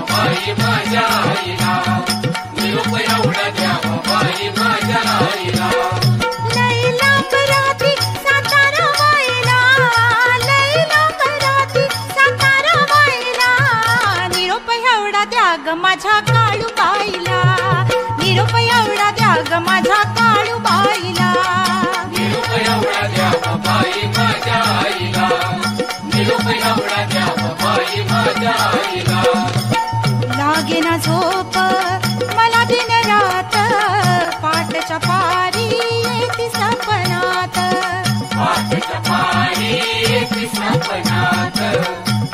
बाई माझ्या आईला, निरोप एवढा द्यावा बाई माझ्या आईला. लैला पराती सातारा वायला, लैला पराती सातारा वायला, निरोप एवढा द्या ग माझ्या काळूबाईला, निरोप एवढा द्या ग माझ्या काळूबाईला. निरोप एवढा द्यावा बाई माझ्या आईला, निरोप एवढा द्यावा बाई माझ्या आईला. लागेना झोप मला दिन रात, पाटच्या पारी येती सपनात, पाटच्या पारी येती सपनात,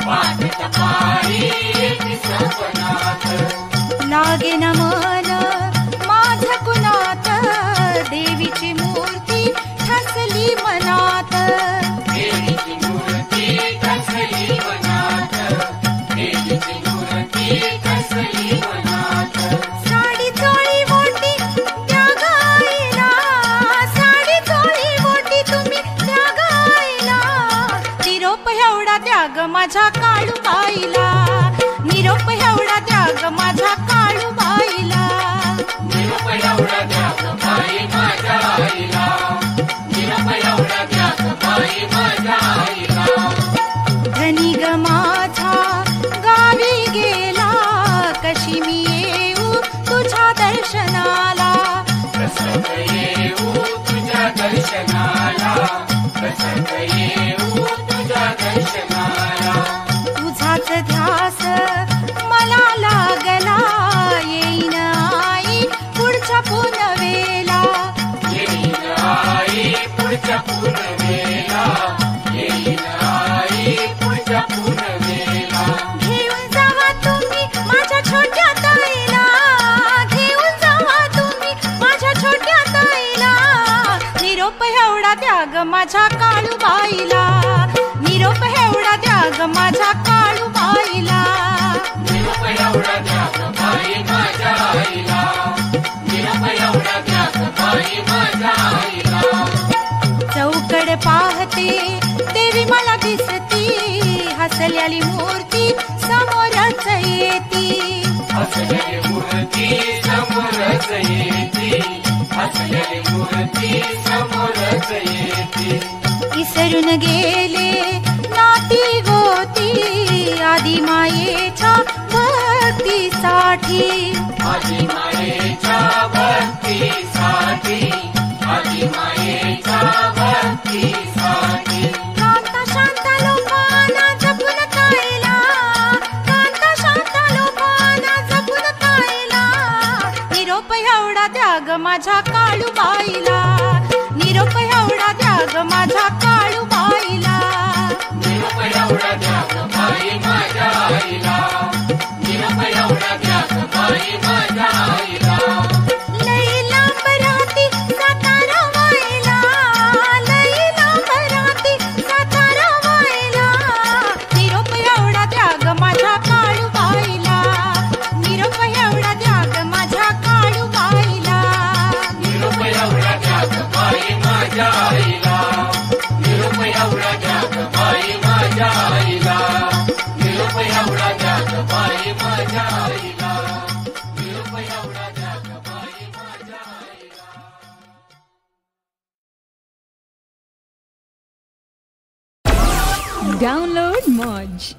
पाटच्या पारी येती सपनात. लागेना मन माझ कुणात, देवीची मूर्ती ठसली मनात, देवीची मूर्ती ठसली मनात, देवीची मूर्ती ठसली मनात. साडी चोळी मोठी त्या गायला, साडी चोळी मोठी तुम्ही त्या गायला, निरोप एवढा त्याग माझ्या काळूबाईला, निरोप एवढा त्याग माझ्या काळूबाईला. निरोप एवढा द्याग बाई माझ्या आईला, निरोप एवढा द्याग बाई माझ्या आईला. धनी ग माझा गावी गेला, कशी मी येऊ तुझ्या दर्शनाला, कसं येऊ तुझ्या दर्शनाला, कसं येऊ तुझ्या दर्शनाला. तुझाच ध्यास मला लागला, येईन आई पुढच्या पुनवेला, येईन आई पुढच्या पुनवेला, येईन आई पुढच्या पुनवेला. घेऊन जावा तुम्ही माझ्या छोट्या ताईला, घेऊन जावा तुम्ही माझ्या छोट्या ताईला, निरोप एवढा त्याग माझ्या काळूबाईला, निरोप एवढा त्याग माझ्या काळूबाईला. निरोप एवढा द्याग बाई माझ्या आईला, निरोप एवढा द्याग बाई माझ्या आईला. चौकड पाहते देवी मला दिसती, हसल्याली मूर्ती समोरच येती, हसलेली मूर्ती समोरच येती, हसलेली मूर्ती समोरच येती. इसरून गेले नाती गोती, आदी मायेच्या भक्तीसाठी, आदी मायेच्या भक्तीसाठी, आदी मायेच्या भक्तीसाठी. कांता शांत लोकांना जपून कायला, कांता शांत लोकांना जपून कायला, निरोप एवढा त्याग माझ्या काळूबाईला, निरोप एवढा त्याग माझ्या काळूबाईला. निरोप एवढा द्याग बाई माझ्या आईला, निरोप एवढा द्याग बाई माझ्या आईला. लैला पराती सातारा वायला, लैला पराती सातारा वायला, निरोप एवढा त्याग माझ्या काळूबाईला, निरोप एवढा त्याग माझ्या काळूबाईला. निरोप एवढा द्याग बाई माझ्या आईला, निरोप एवढा द्याग बाई माझ्या आईला, निरोप एवढा द्याग बाई माझ्या आईला, निरोप एवढा द्याग बाई माझ्या आईला. Download Moj.